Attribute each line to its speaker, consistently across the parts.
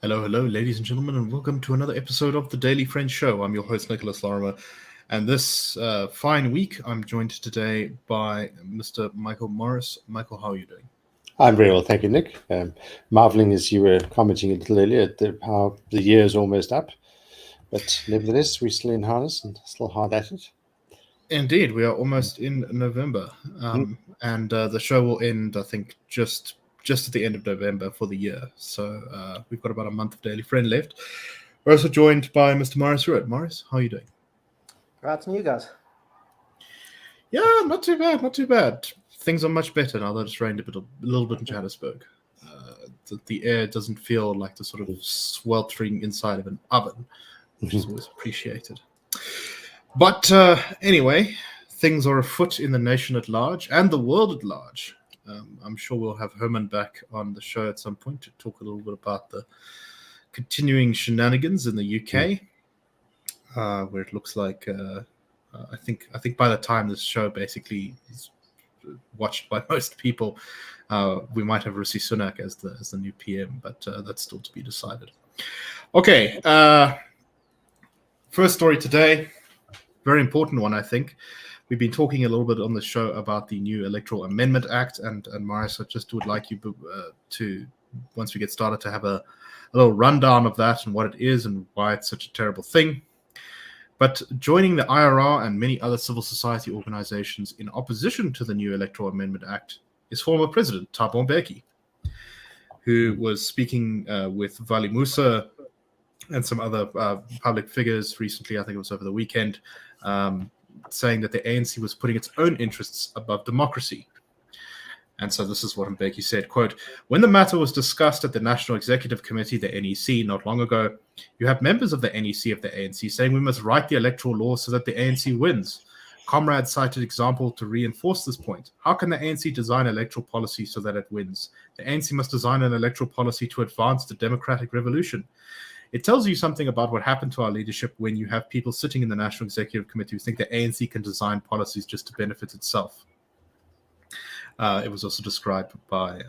Speaker 1: Hello, ladies and gentlemen, and welcome to another episode of the Daily Friends Show. I'm your host, Nicholas Lorimer, and this fine week, I'm joined today by Mr. Michael Marius. Michael, how are you doing?
Speaker 2: I'm very well, thank you, Nick. Marveling, as you were commenting a little earlier, at how the year is almost up, but nevertheless, we're still in harness and still hard at it.
Speaker 1: Indeed, we are almost in November, and the show will end, I think, just at the end of November for the year. So we've got about a month of Daily Friend left. We're also joined by Mr. Marius Roodt. Marius, how are you doing?
Speaker 3: Right to you guys.
Speaker 1: Yeah, not too bad. Things are much better now that it's rained a little bit in Johannesburg. The air doesn't feel like the sort of sweltering inside of an oven, which is always appreciated. But anyway, things are afoot in the nation at large and the world at large. I'm sure we'll have Herman back on the show at some point to talk a little bit about the continuing shenanigans in the UK, where it looks like I think by the time this show basically is watched by most people, we might have Rishi Sunak as the new PM, but that's still to be decided. Okay, first story today, very important one, I think. We've been talking a little bit on the show about the new Electoral Amendment Act, and Marius, I just would like you to, once we get started, to have a little rundown of that and what it is and why it's such a terrible thing. But joining the IRR and many other civil society organizations in opposition to the new Electoral Amendment Act is former President Thabo Mbeki, who was speaking with Vali Musa and some other public figures recently, I think it was over the weekend, saying that the ANC was putting its own interests above democracy. And so this is what Mbeki said, quote, "When the matter was discussed at the National Executive Committee, the NEC, not long ago, you have members of the NEC of the ANC saying we must write the electoral law so that the ANC wins. Comrades cited example to reinforce this point. How can the ANC design electoral policy so that it wins? The ANC must design an electoral policy to advance the democratic revolution. It tells you something about what happened to our leadership when you have people sitting in the National Executive Committee who think the ANC can design policies just to benefit itself." It was also described by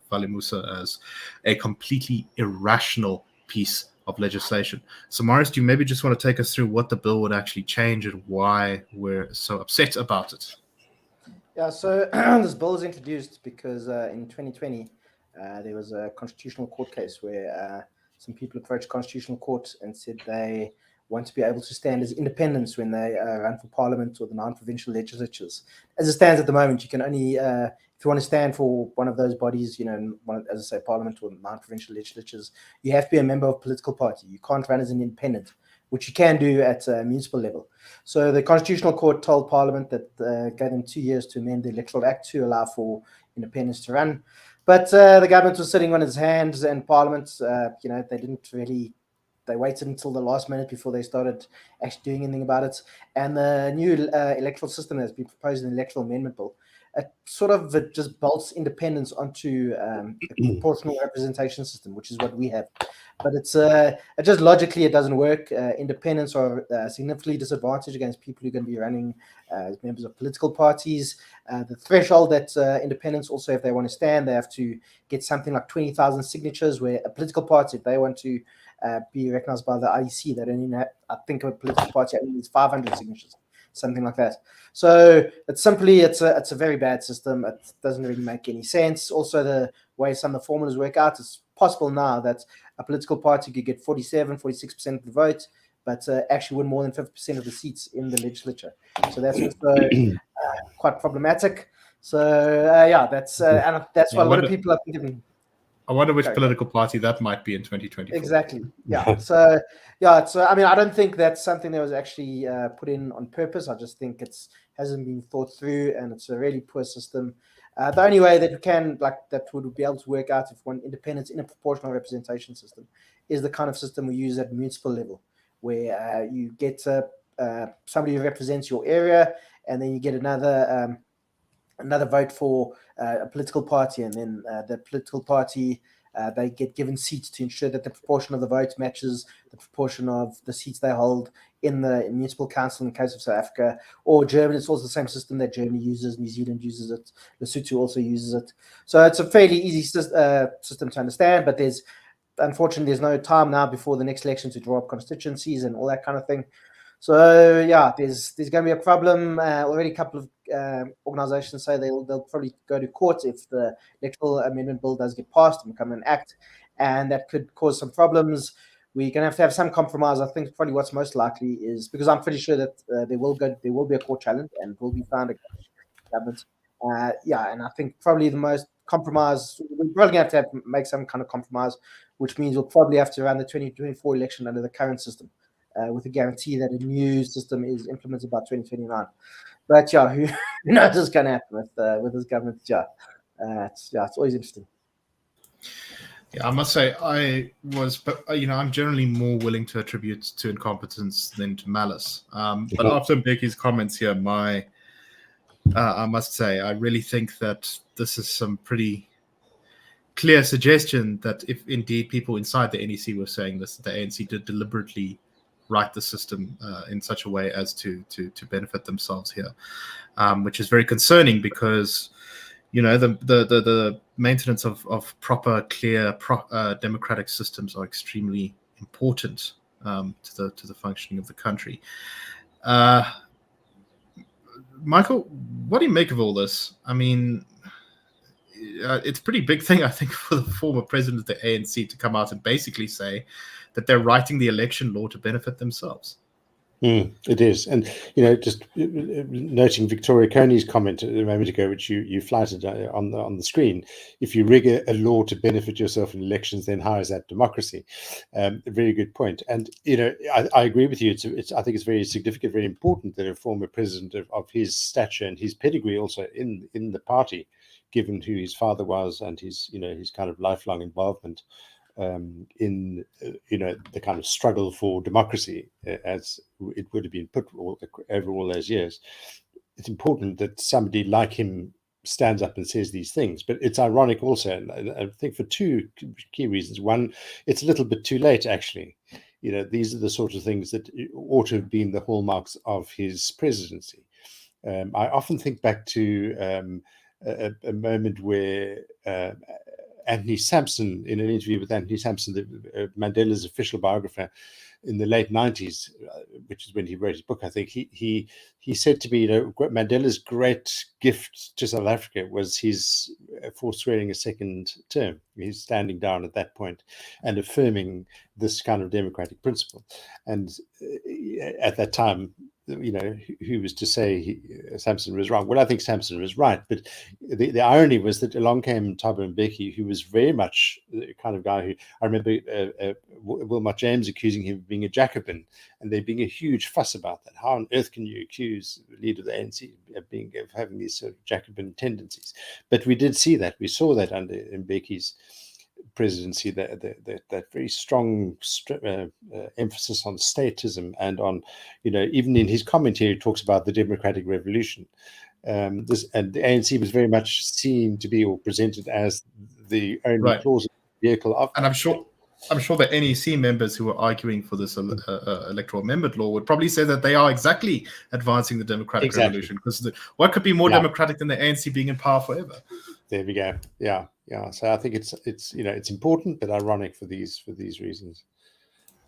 Speaker 1: Vali Musa as a completely irrational piece of legislation. So, Marius, do you maybe just want to take us through what the bill would actually change and why we're so upset about it?
Speaker 3: Yeah, so this bill was introduced because in 2020, there was a constitutional court case where some people approached Constitutional Court and said they want to be able to stand as independents when they run for Parliament or the non-provincial legislatures. As it stands at the moment, you can only, if you want to stand for one of those bodies, as I say, Parliament or non-provincial legislatures, you have to be a member of a political party. You can't run as an independent, which you can do at a municipal level. So the Constitutional Court told Parliament that gave them 2 years to amend the Electoral Act to allow for independents to run. But the government was sitting on its hands, and Parliament, they didn't really. They waited until the last minute before they started actually doing anything about it. And the new electoral system that has been proposed in the Electoral Amendment Bill, it just bolts independence onto a proportional representation system, which is what we have. But it's just logically it doesn't work. Independents are significantly disadvantaged against people who are going to be running as members of political parties. The threshold that independents also, if they want to stand, they have to get something like 20,000 signatures, where a political party, if they want to be recognized by the IEC, they don't even have, I think a political party only needs 500 signatures, something like that. So it's a very bad system. It doesn't really make any sense. Also, the way some of the formulas work out, it's possible now that a political party could get 46% of the vote, but actually win more than 50% of the seats in the legislature. So that's also quite problematic. So that's why a lot of people are thinking.
Speaker 1: I wonder which political party that might be in 2024.
Speaker 3: Exactly. Yeah. So I don't think that's something that was actually put in on purpose. I just think it hasn't been thought through, and it's a really poor system. The only way that that would be able to work out if one independence in a proportional representation system is the kind of system we use at municipal level, where you get somebody who represents your area, and then you get another vote for a political party, and then the political party they get given seats to ensure that the proportion of the vote matches the proportion of the seats they hold in the municipal council in the case of South Africa, or Germany. It's also the same system that Germany uses, New Zealand uses it, Lesotho also uses it. So it's a fairly easy system to understand, but unfortunately, there's no time now before the next election to draw up constituencies and all that kind of thing. So yeah, there's going to be a problem. Already a couple of organizations say they'll probably go to court if the electoral amendment bill does get passed and become an act, and that could cause some problems. We're going to have some compromise. I think probably what's most likely is, because I'm pretty sure that there will be a court challenge and will be found against government. And I think probably the most compromise, we're probably going to have to make some kind of compromise, which means we'll probably have to run the 2024 election under the current system, with a guarantee that a new system is implemented by 2029. But yeah, who knows what's going to happen with this government? It's always interesting.
Speaker 1: Yeah, I must say I'm generally more willing to attribute to incompetence than to malice. But after Mbeki's comments here, I must say, I really think that this is some pretty clear suggestion that if indeed people inside the NEC were saying this, the ANC did deliberately write the system in such a way as to benefit themselves here, which is very concerning because, the maintenance of proper, clear, democratic systems are extremely important to the functioning of the country. Michael, what do you make of all this? I mean, it's a pretty big thing, I think, for the former president of the ANC to come out and basically say that they're writing the election law to benefit themselves.
Speaker 2: It is. And, just noting Victoria Coney's comment a moment ago, which you flighted on the screen, if you rig a law to benefit yourself in elections, then how is that democracy? A very good point. And, I agree with you. I think it's very significant, very important that a former president of his stature and his pedigree also in the party, given who his father was and his kind of lifelong involvement in the kind of struggle for democracy as it would have been put over all those years. It's important that somebody like him stands up and says these things, but it's ironic also, and I think for two key reasons. One, it's a little bit too late, actually. These are the sort of things that ought to have been the hallmarks of his presidency. I often think back to a moment where Anthony Sampson, in an interview with Anthony Sampson, Mandela's official biographer, in the late 90s, which is when he wrote his book, I think, he said to me, Mandela's great gift to South Africa was his forswearing a second term. He's standing down at that point and affirming this kind of democratic principle. And at that time, who was to say Sampson was wrong? Well, I think Sampson was right, but the irony was that along came Thabo Mbeki, who was very much the kind of guy who, I remember Wilmot James accusing him of being a Jacobin, and there being a huge fuss about that. How on earth can you accuse the leader of the ANC of having these sort of Jacobin tendencies? But we did see that. We saw that under Mbeki's presidency, that very strong emphasis on statism and on, even in his commentary, he talks about the democratic revolution. And the ANC was very much seen to be or presented as the only plausible vehicle of.
Speaker 1: And I'm sure the NEC members who were arguing for this electoral amendment law would probably say that they are exactly advancing the democratic revolution, because what could be more democratic than the ANC being in power forever?
Speaker 2: There we go. Yeah. So I think it's important, but ironic for these reasons.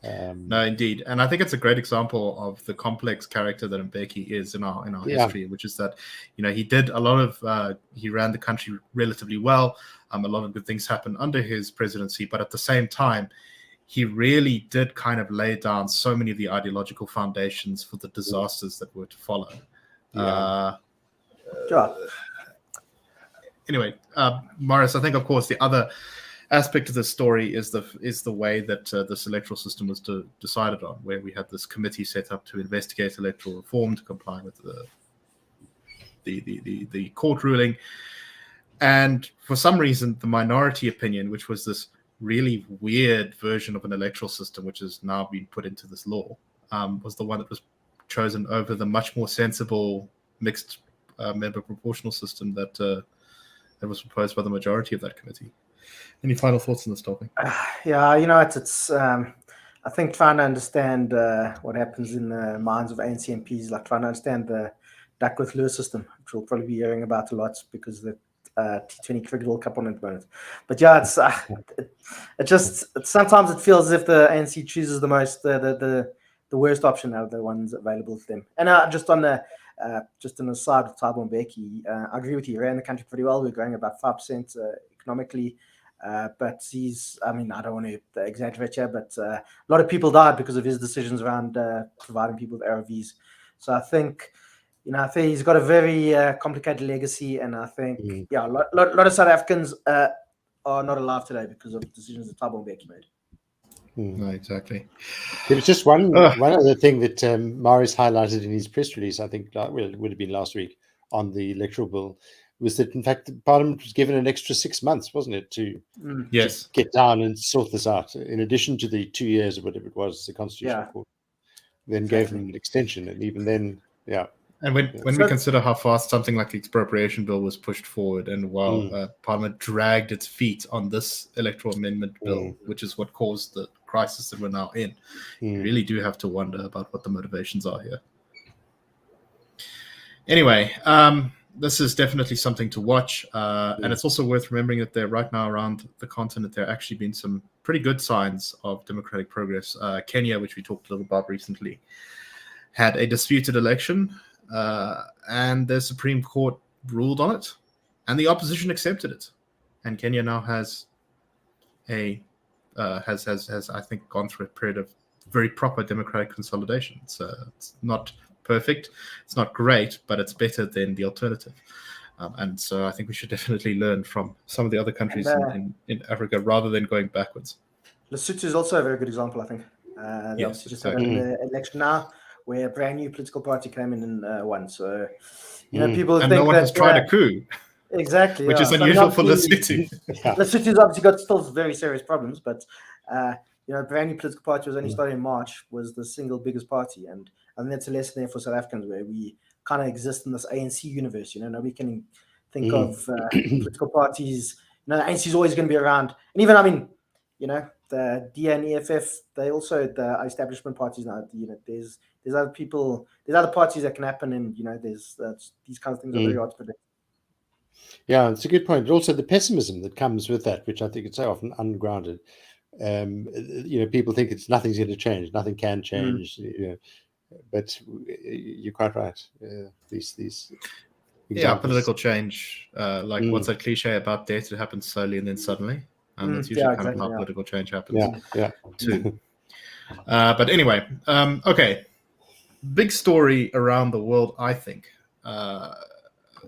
Speaker 1: No, indeed, and I think it's a great example of the complex character that Mbeki is in our history, which is that he did a lot of he ran the country relatively well. A lot of good things happened under his presidency, but at the same time, he really did kind of lay down so many of the ideological foundations for the disasters that were to follow. Anyway, Marius, I think, of course, the other aspect of the story is the way that this electoral system was decided on, where we had this committee set up to investigate electoral reform to comply with the court ruling. And for some reason, the minority opinion, which was this really weird version of an electoral system, which has now been put into this law, was the one that was chosen over the much more sensible mixed member proportional system that was proposed by the majority of that committee. Any final thoughts on this topic?
Speaker 3: Yeah, it's I think trying to understand what happens in the minds of ANC MPs, like trying to understand the Duckworth-Lewis system, which we'll probably be hearing about a lot because the T20 Cricket World Cup on at the moment. But yeah, it's sometimes it feels as if the ANC chooses the most the worst option out of the ones available to them. And just on the just on the side of Mbeki, I agree with you. He ran the country pretty well. We're growing about 5% economically. But I don't want to exaggerate here, but a lot of people died because of his decisions around providing people with ARVs. So I think, I think he's got a very complicated legacy, and I think, a lot of South Africans are not alive today because of decisions that Thabo Mbeki made.
Speaker 1: No, exactly.
Speaker 2: There was just one other thing that Marius highlighted in his press release, I think, it would have been last week, on the electoral bill, was that, in fact, the Parliament was given an extra 6 months, wasn't it, to get down and sort this out, in addition to the 2 years or whatever it was, the Constitutional Court then gave them an extension, and even then,
Speaker 1: And when we consider how fast something like the expropriation bill was pushed forward, and while Parliament dragged its feet on this electoral amendment bill, which is what caused the crisis that we're now in, you really do have to wonder about what the motivations are here. Anyway, this is definitely something to watch, and it's also worth remembering that there right now around the continent there have actually been some pretty good signs of democratic progress. Kenya, which we talked a little about recently, had a disputed election, and the Supreme Court ruled on it, and the opposition accepted it, and Kenya now has I think gone through a period of very proper democratic consolidation. So it's not perfect, it's not great, but it's better than the alternative. And so I think we should definitely learn from some of the other countries in Africa rather than going backwards.
Speaker 3: Lesotho is also a very good example, I think. They obviously just had an election now where a brand new political party came in and won. So, people think
Speaker 1: no one has tried a coup.
Speaker 3: Exactly.
Speaker 1: Which is unusual for Lesotho.
Speaker 3: Lesotho's obviously got still very serious problems, but, brand new political party was only started in March, was the single biggest party. And I think that's a lesson there for South Africans, where we kind of exist in this ANC universe. Nobody can think of political parties. The ANC is always going to be around. And even, the DA and EFF, they also the establishment parties now. There's other people, there's other parties that can happen, and there's these kinds of things are very hard to predict.
Speaker 2: Yeah, it's a good point. Also, the pessimism that comes with that, which I think is so often ungrounded. People think nothing's going to change, nothing can change. But you're quite right. These
Speaker 1: political change. What's that cliche about death? It happens slowly and then suddenly. That's usually kind of how political change happens. Too. But anyway, okay. Big story around the world, I think,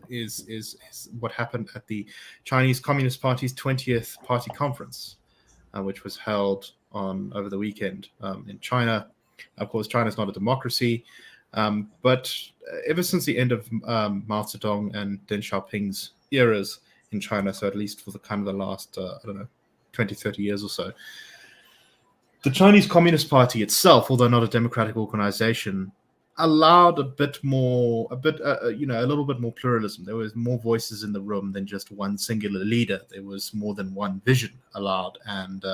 Speaker 1: is what happened at the Chinese Communist Party's 20th party conference, which was held over the weekend in China. Of course, China is not a democracy, but ever since the end of Mao Zedong and Deng Xiaoping's eras in China, so at least for the last 20, 30 years or so, the Chinese Communist Party itself, although not a democratic organization, allowed a little bit more pluralism. There was more voices in the room than just one singular leader. There was more than one vision allowed, and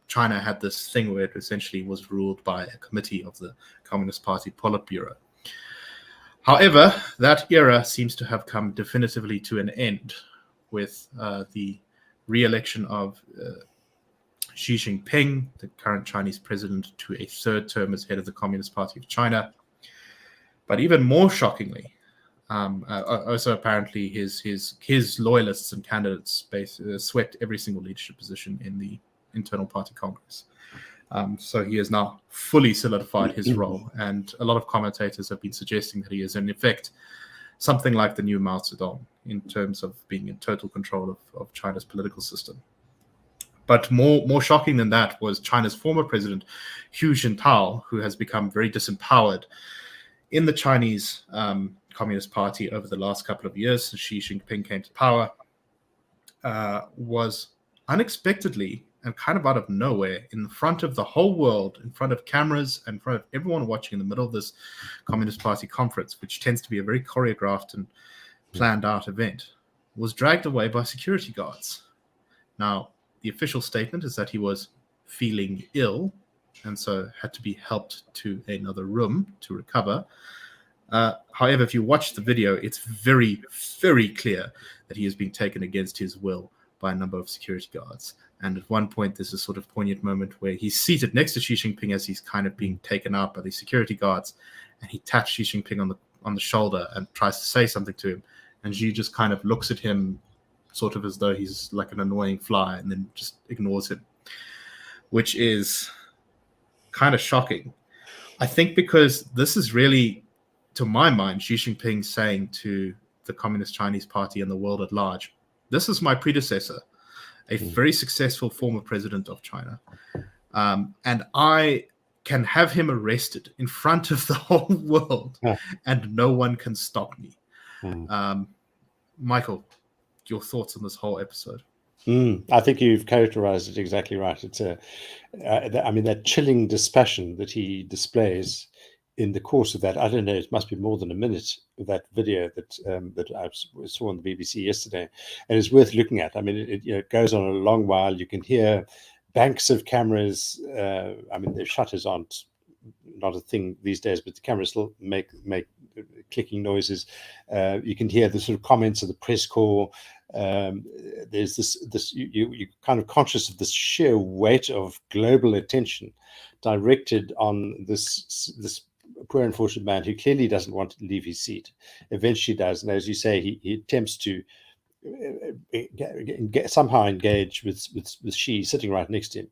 Speaker 1: China had this thing where it essentially was ruled by a committee of the Communist Party Politburo. However, that era seems to have come definitively to an end with the re-election of Xi Jinping, the current Chinese president, to a third term as head of the Communist Party of China. But even more shockingly, also apparently his loyalists and candidates swept every single leadership position in the internal party congress. So he has now fully solidified his role, and a lot of commentators have been suggesting that he is in effect something like the new Mao Zedong in terms of being in total control of China's political system. But more shocking than that was China's former president, Hu Jintao, who has become very disempowered in the Chinese Communist Party over the last couple of years since Xi Jinping came to power, was unexpectedly and kind of out of nowhere in front of the whole world, in front of cameras, in front of everyone watching in the middle of this Communist Party conference, which tends to be a very choreographed and planned out event, was dragged away by security guards. Now, the official statement is that he was feeling ill and so had to be helped to another room to recover. However, if you watch the video, it's very, very clear that he is being taken against his will by a number of security guards. And at one point, there's a sort of poignant moment where he's seated next to Xi Jinping as he's kind of being taken out by the security guards, and he taps Xi Jinping on the shoulder and tries to say something to him. And Xi just kind of looks at him sort of as though he's like an annoying fly and then just ignores him, which is kind of shocking. I think because this is really, to my mind, Xi Jinping saying to the Communist Chinese Party and the world at large, this is my predecessor, a very successful former president of China. And I can have him arrested in front of the whole world and no one can stop me. Michael, your thoughts on this whole episode?
Speaker 2: I think you've characterized it exactly right. It's that chilling dispassion that he displays in the course of that. I don't know, it must be more than a minute of that video that I saw on the BBC yesterday, and it's worth looking at. I mean, it goes on a long while. You can hear banks of cameras. The shutters aren't not a thing these days, but the cameras still make clicking noises. You can hear the sort of comments of the press corps. There's this you kind of conscious of this sheer weight of global attention directed on this poor unfortunate man who clearly doesn't want to leave his seat. Eventually does, and as you say, he attempts to somehow engage with Xi sitting right next to him,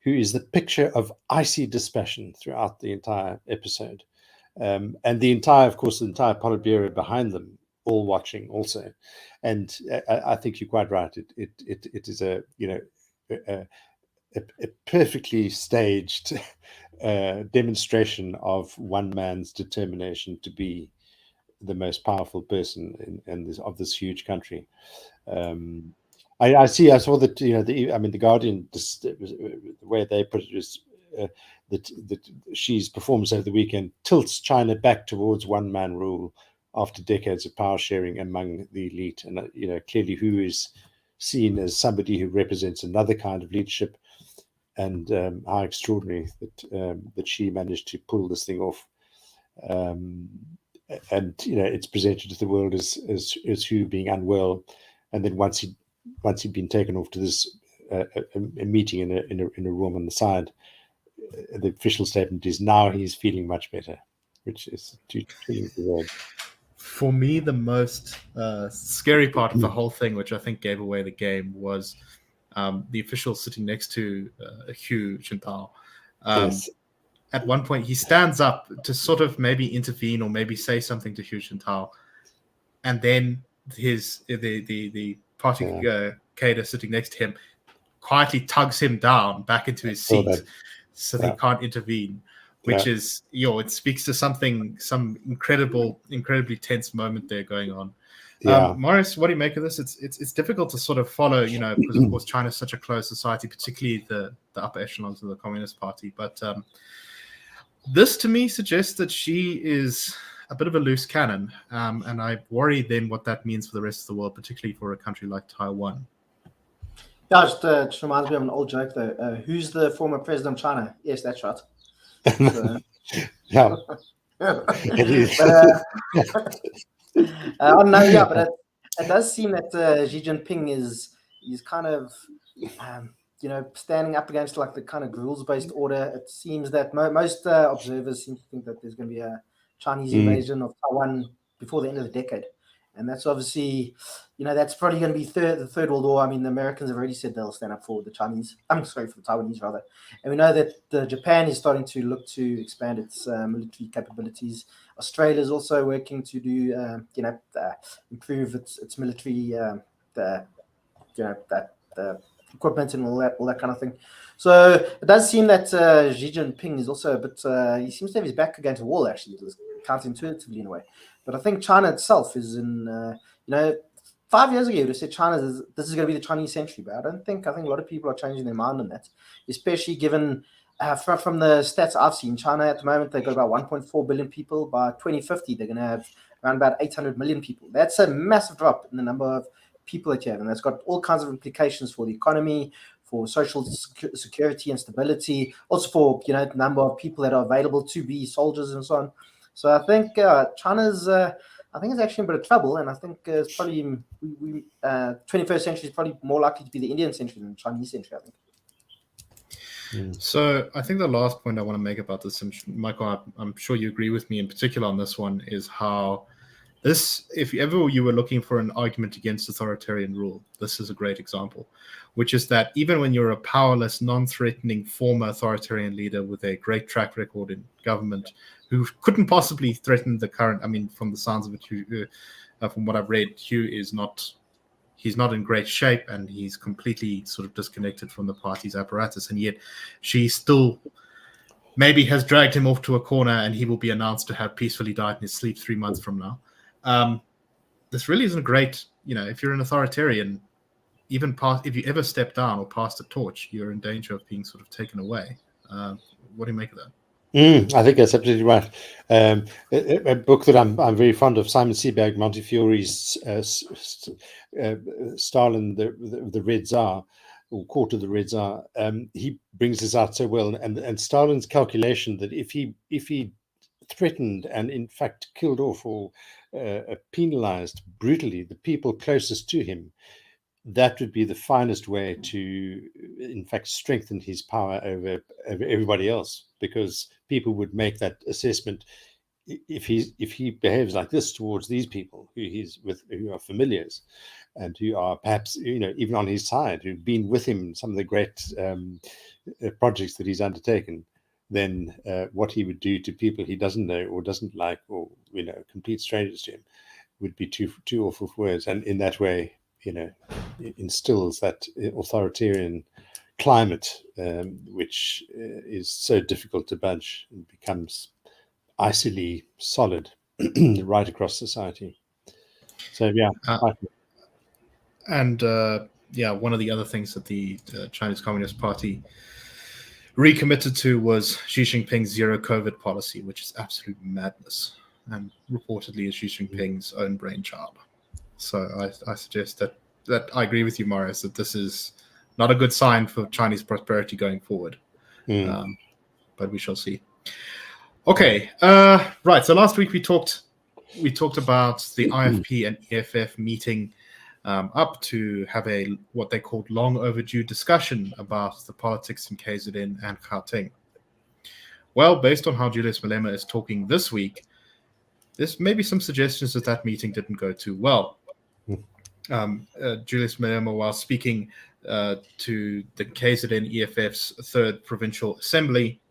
Speaker 2: who is the picture of icy dispassion throughout the entire episode, and the entire Politburo behind them, all watching also. And I think you're quite right. It is a perfectly staged demonstration of one man's determination to be the most powerful person of this huge country. I saw that the Guardian, the way they put it is that Xi's performance over the weekend tilts China back towards one man rule after decades of power sharing among the elite, and clearly who is seen as somebody who represents another kind of leadership, and how extraordinary that Xi managed to pull this thing off. And it's presented to the world as Hu being unwell, and then once he'd been taken off to this a meeting in a room on the side, the official statement is now he's feeling much better, which is too the world.
Speaker 1: For me, the most scary part of the whole thing, which I think gave away the game, was the official sitting next to Hu Jintao.
Speaker 2: Yes.
Speaker 1: At one point, he stands up to sort of maybe intervene or maybe say something to Hu Jintao, and then the party cadre sitting next to him quietly tugs him down back into his seat so that he can't intervene. Which is, it speaks to some incredibly tense moment there going on. Marius, what do you make of this? It's difficult to sort of follow, because of course China is such a closed society, particularly the upper echelons of the Communist Party. But this to me suggests that Xi is a bit of a loose cannon, and I worry then what that means for the rest of the world, particularly for a country like Taiwan.
Speaker 3: Yeah, just reminds me of an old joke though. Who's the former president of China? Yes, that's right.
Speaker 2: Yeah.
Speaker 3: It does seem that Xi Jinping is kind of standing up against like the kind of rules-based order. It seems that most observers seem to think that there's going to be a Chinese invasion of Taiwan before the end of the decade, and that's obviously that's probably going to be the Third World War. I mean, the Americans have already said they'll stand up for the Chinese. I'm sorry, for the Taiwanese rather. And we know that Japan is starting to look to expand its military capabilities. Australia is also working to do improve its military equipment and all that kind of thing. So it does seem that Xi Jinping is also a bit. He seems to have his back against the wall, actually, counterintuitively in a way. But I think China itself is in. 5 years ago, you would have said this is going to be the Chinese century, but I think a lot of people are changing their mind on that, especially given from the stats I've seen, China at the moment, they've got about 1.4 billion people. By 2050, they're going to have around about 800 million people. That's a massive drop in the number of people that you have, and that's got all kinds of implications for the economy, for social security and stability, also for the number of people that are available to be soldiers and so on. So I think China's I think it's actually in a bit of trouble, and I think it's probably 21st century is probably more likely to be the Indian century than the Chinese century, I think.
Speaker 1: So I think the last point I want to make about this, and Michael, I'm sure you agree with me in particular on this one, is how this, if ever you were looking for an argument against authoritarian rule, this is a great example, which is that even when you're a powerless, non-threatening former authoritarian leader with a great track record in government who couldn't possibly threaten the current, I mean, from the sounds of it, from what I've read, Hugh is not, he's not in great shape, and he's completely sort of disconnected from the party's apparatus, and yet she still maybe has dragged him off to a corner, and he will be announced to have peacefully died in his sleep 3 months from now. This really isn't great. If you're an authoritarian, even if you ever step down or pass the torch, you're in danger of being sort of taken away. What do you make of that?
Speaker 2: I think that's absolutely right. A book that I'm very fond of, Simon Sebag Montefiore's Stalin, the Red Tsar, or Court of the Red Tsar. He brings this out so well, and Stalin's calculation that if he threatened and in fact killed off or penalized brutally the people closest to him, that would be the finest way to, in fact, strengthen his power over everybody else, because people would make that assessment. If he behaves like this towards these people who are familiars and who are perhaps even on his side, who've been with him in some of the great projects that he's undertaken, then what he would do to people he doesn't know or doesn't like, or complete strangers to him, would be too awful for words. And in that way, instills that authoritarian climate, which is so difficult to budge, and becomes icily solid right across society. So
Speaker 1: one of the other things that the Chinese Communist Party recommitted to was Xi Jinping's zero COVID policy, which is absolute madness, and reportedly is Xi Jinping's own brainchild. So I suggest that I agree with you, Marius, that this is not a good sign for Chinese prosperity going forward. But we shall see. Okay, right. So last week we talked about the IFP and EFF meeting up to have what they called long overdue discussion about the politics in KZN and Gauteng. Well, based on how Julius Malema is talking this week, there's maybe some suggestions that meeting didn't go too well. Julius Malema, while speaking to the KZN EFF's third provincial assembly,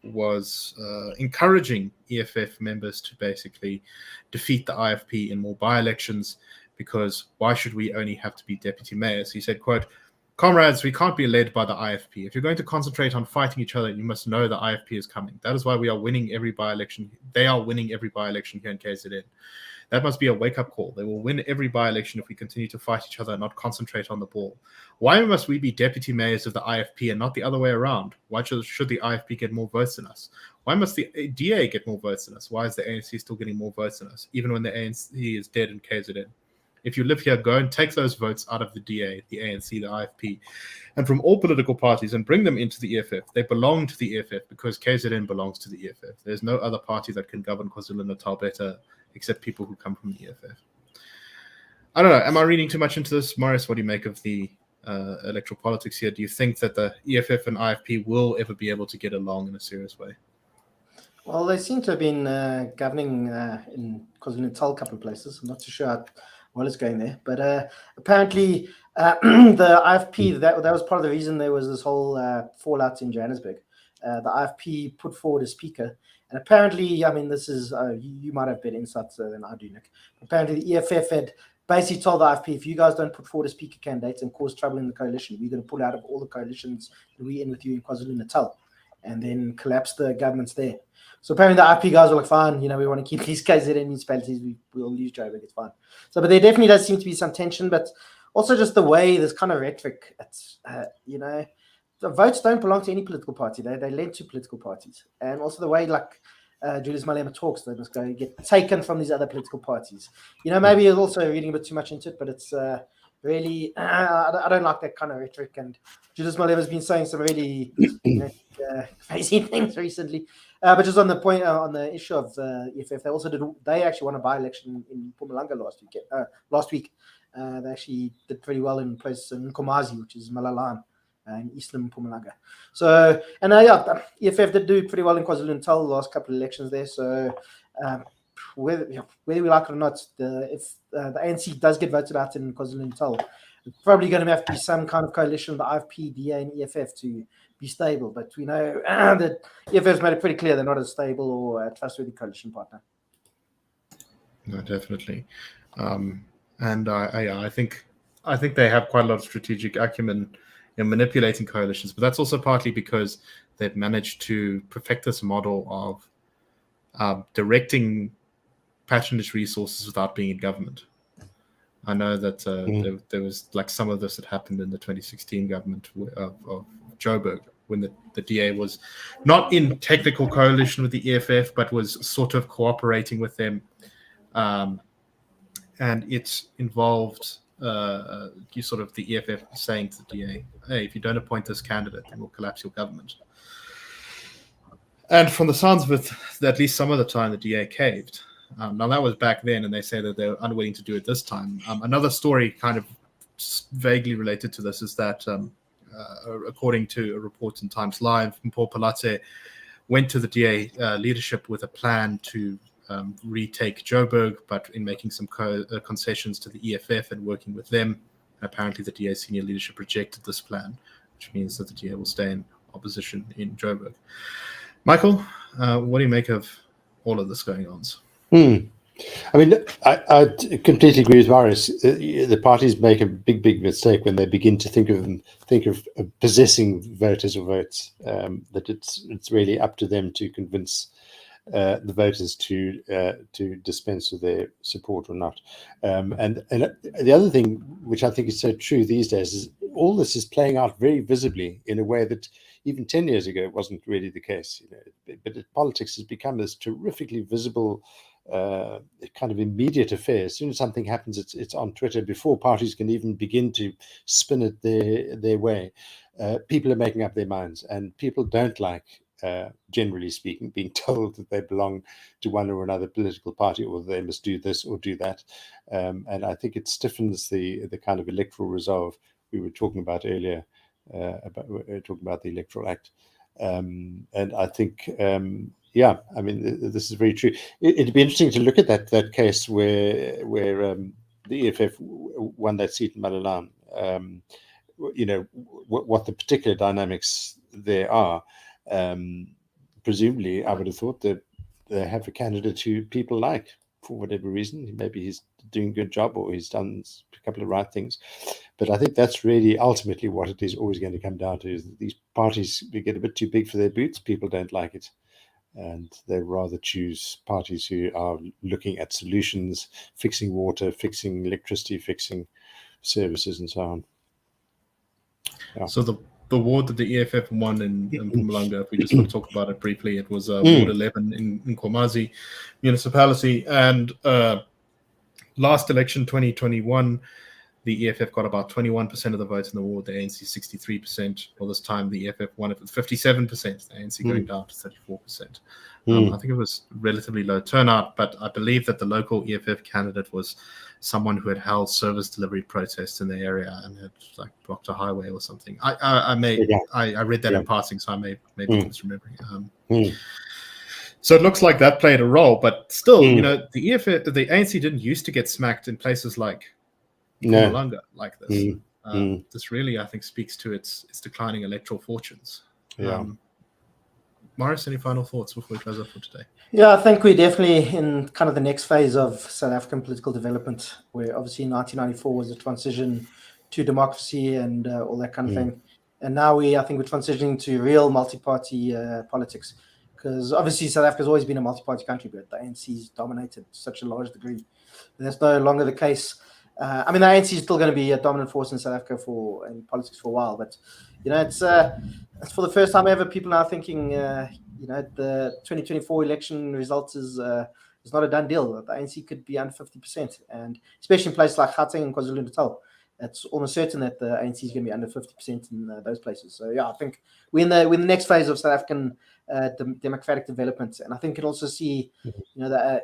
Speaker 1: was encouraging EFF members to basically defeat the IFP in more by-elections, because why should we only have to be deputy mayors? He said, quote, "Comrades, we can't be led by the IFP. If you're going to concentrate on fighting each other, you must know the IFP is coming. That is why we are winning every by-election. They are winning every by-election here in KZN. That must be a wake-up call. They will win every by-election if we continue to fight each other and not concentrate on the ball. Why must we be deputy mayors of the IFP and not the other way around? Why should the IFP get more votes than us? Why must the DA get more votes than us? Why is the ANC still getting more votes than us, even when the ANC is dead in KZN? If you live here, go and take those votes out of the DA, the ANC, the IFP, and from all political parties, and bring them into the EFF. They belong to the EFF because KZN belongs to the EFF. There's no other party that can govern KwaZulu-Natal better except people who come from the EFF." I don't know. Am I reading too much into this? Marius, what do you make of the electoral politics here? Do you think that the EFF and IFP will ever be able to get along in a serious way?
Speaker 3: Well, they seem to have been governing in KwaZulu-Natal a couple of places. I'm not too sure how well it's going there. But apparently the IFP, that was part of the reason there was this whole fallout in Johannesburg. The IFP put forward a speaker. And apparently, I mean, this is, you might have better insights than I do, Nick. Apparently, the EFF had basically told the IFP, if you guys don't put forward a speaker candidate and cause trouble in the coalition, we're going to pull out of all the coalitions that we're in with you in KwaZulu-Natal, and then collapse the governments there. So apparently the IFP guys were like, fine, we want to keep these KZN municipalities. We'll lose Joburg, it's fine. So, but there definitely does seem to be some tension, but also just the way this kind of rhetoric, it's, the votes don't belong to any political party. They lend to political parties. And also the way, Julius Malema talks, they must go get taken from these other political parties. Maybe you're also reading a bit too much into it, but it's really, I don't like that kind of rhetoric. And Julius Malema has been saying some really crazy things recently. But just on the point, on the issue of EFF, they actually won a by-election in Mpumalanga last week. They actually did pretty well in places in Nkomazi, which is Malalan, in eastern Mpumalanga. So, and EFF did do pretty well in KwaZulu-Natal the last couple of elections there. So, whether we like it or not, if the ANC does get voted out in KwaZulu-Natal, it's probably going to have to be some kind of coalition of the IFP, DA, and EFF to be stable. But we know that EFF has made it pretty clear they're not a stable or a trustworthy coalition partner.
Speaker 1: No, definitely. And I think they have quite a lot of strategic acumen in manipulating coalitions, but that's also partly because they've managed to perfect this model of directing patronage resources without being in government. I know that there was like some of this that happened in the 2016 government of Joburg, when the DA was not in technical coalition with the EFF, but was sort of cooperating with them. And it involved the EFF saying to the DA, hey, if you don't appoint this candidate, then we'll collapse your government. And from the sounds of it, at least some of the time, the DA caved. Now, that was back then, and they say that they're unwilling to do it this time. Another story kind of vaguely related to this is that, according to a report in Times Live, Mpho Palatse went to the DA leadership with a plan to retake Joburg, but in making some concessions to the EFF and working with them. Apparently, the DA senior leadership rejected this plan, which means that the DA will stay in opposition in Joburg. Michael, what do you make of all of this going on?
Speaker 2: I mean, I completely agree with Marius. The parties make a big mistake when they begin to think of possessing voters or votes. That it's really up to them to convince the voters to dispense with their support or not. And the other thing, which I think is so true these days, is all this is playing out very visibly in a way that even 10 years ago wasn't really the case. But politics has become this terrifically visible kind of immediate affair. As soon as something happens, it's on Twitter before parties can even begin to spin it their way. People are making up their minds, and people don't like, generally speaking, being told that they belong to one or another political party, or they must do this or do that. And I think it stiffens the kind of electoral resolve we were talking about earlier, talking about the Electoral Act. And I think, yeah, I mean, this is very true. It'd be interesting to look at that case where the EFF won that seat in Malalan. What the particular dynamics there are. Presumably, I would have thought that they have a candidate who people like for whatever reason. Maybe he's doing a good job, or he's done a couple of right things. But I think that's really ultimately what it is always going to come down to, is that these parties get a bit too big for their boots. People don't like it, and they rather choose parties who are looking at solutions, fixing water, fixing electricity, fixing services, and so on. Yeah.
Speaker 1: So the ward that the EFF won in Mpumalanga, if we just want to talk about it briefly, it was Ward 11 in Nkomazi municipality. And last election, 2021, the EFF got about 21% of the votes in the ward, the ANC 63%. Well, this time the EFF won it with 57%, the ANC going down to 34%. I think it was relatively low turnout, but I believe that the local EFF candidate was someone who had held service delivery protests in the area and had like blocked a highway or something. I read that in passing, so I may be misremembering. So it looks like that played a role, but still, the EFF, the ANC didn't used to get smacked in places like Mpumalanga like this. This really, I think, speaks to its declining electoral fortunes. Marius, any final thoughts before we close up for today?
Speaker 3: Yeah, I think we're definitely in kind of the next phase of South African political development, where obviously 1994 was a transition to democracy and all that kind of thing. And now I think we're transitioning to real multi-party politics, because obviously South Africa has always been a multi-party country, but the ANC's dominated to such a large degree. And that's no longer the case. I mean, the ANC is still going to be a dominant force in South Africa in politics for a while, but it's for the first time ever people now thinking the 2024 election results is not a done deal. The ANC could be under 50%, and especially in places like Gauteng and KwaZulu-Natal, it's almost certain that the ANC is going to be under 50% in those places. So yeah, I think we're in the next phase of South African democratic development, and I think you can also see,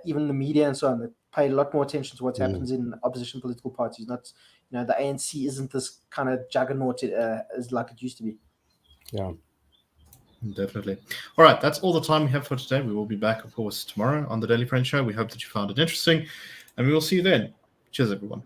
Speaker 3: even the media and so on, that pay a lot more attention to what happens in opposition political parties. Not, the ANC isn't this kind of juggernaut as like it used to be.
Speaker 2: Yeah.
Speaker 1: Definitely. All right, that's all the time we have for today. We will be back, of course, tomorrow on the Daily Friend Show. We hope that you found it interesting, and we will see you then. Cheers, everyone.